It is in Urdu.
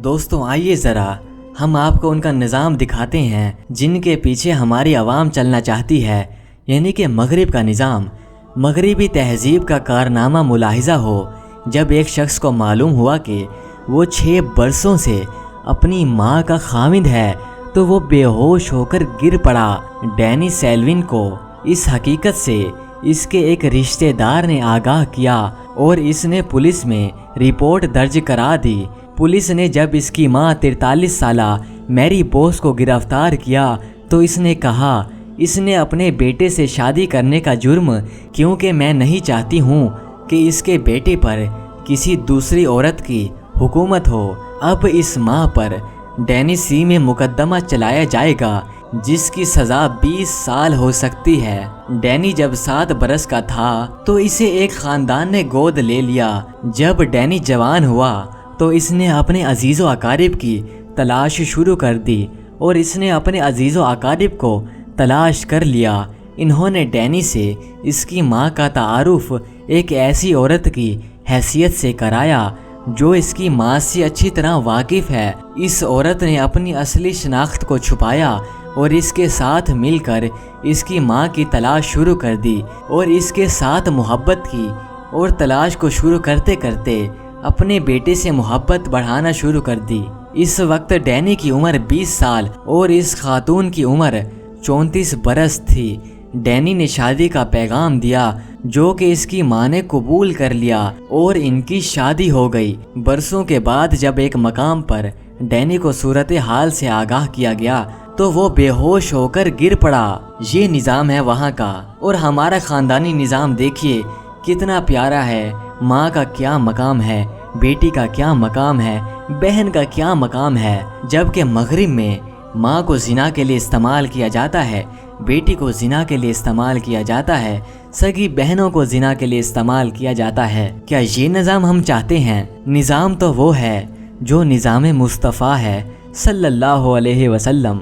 دوستوں آئیے ذرا ہم آپ کو ان کا نظام دکھاتے ہیں جن کے پیچھے ہماری عوام چلنا چاہتی ہے، یعنی کہ مغرب کا نظام۔ مغربی تہذیب کا کارنامہ ملاحظہ ہو جب ایک شخص کو معلوم ہوا کہ وہ 6 برسوں سے اپنی ماں کا خاوند ہے تو وہ بے ہوش ہو کر گر پڑا۔ ڈینی سیلوین کو اس حقیقت سے اس کے ایک رشتہ دار نے آگاہ کیا اور اس نے پولیس میں رپورٹ درج کرا دی۔ پولیس نے جب اس کی ماں 43 سالہ میری بوس کو گرفتار کیا تو اس نے کہا اس نے اپنے بیٹے سے شادی کرنے کا جرم، کیونکہ میں نہیں چاہتی ہوں کہ اس کے بیٹے پر کسی دوسری عورت کی حکومت ہو۔ اب اس ماں پر ڈینی سی میں مقدمہ چلایا جائے گا جس کی سزا 20 سال ہو سکتی ہے۔ ڈینی جب 7 برس کا تھا تو اسے ایک خاندان نے گود لے لیا۔ جب ڈینی جوان ہوا تو اس نے اپنے عزیز و اقارب کی تلاش شروع کر دی اور اس نے اپنے عزیز و اقارب کو تلاش کر لیا۔ انہوں نے ڈینی سے اس کی ماں کا تعارف ایک ایسی عورت کی حیثیت سے کرایا جو اس کی ماں سے اچھی طرح واقف ہے۔ اس عورت نے اپنی اصلی شناخت کو چھپایا اور اس کے ساتھ مل کر اس کی ماں کی تلاش شروع کر دی اور اس کے ساتھ محبت کی اور تلاش کو شروع کرتے کرتے اپنے بیٹے سے محبت بڑھانا شروع کر دی۔ اس وقت ڈینی کی عمر 20 سال اور اس خاتون کی عمر 34 برس تھی۔ ڈینی نے شادی کا پیغام دیا جو کہ اس کی ماں نے قبول کر لیا اور ان کی شادی ہو گئی۔ برسوں کے بعد جب ایک مقام پر ڈینی کو صورتحال سے آگاہ کیا گیا تو وہ بے ہوش ہو کر گر پڑا۔ یہ نظام ہے وہاں کا، اور ہمارا خاندانی نظام دیکھیے کتنا پیارا ہے۔ ماں کا کیا مقام ہے، بیٹی کا کیا مقام ہے، بہن کا کیا مقام ہے، جبکہ مغرب میں ماں کو زنا کے لیے استعمال کیا جاتا ہے، بیٹی کو زنا کے لیے استعمال کیا جاتا ہے، سگی بہنوں کو زنا کے لیے استعمال کیا جاتا ہے۔ کیا یہ نظام ہم چاہتے ہیں؟ نظام تو وہ ہے جو نظام مصطفیٰ ہے صلی اللہ علیہ وسلم۔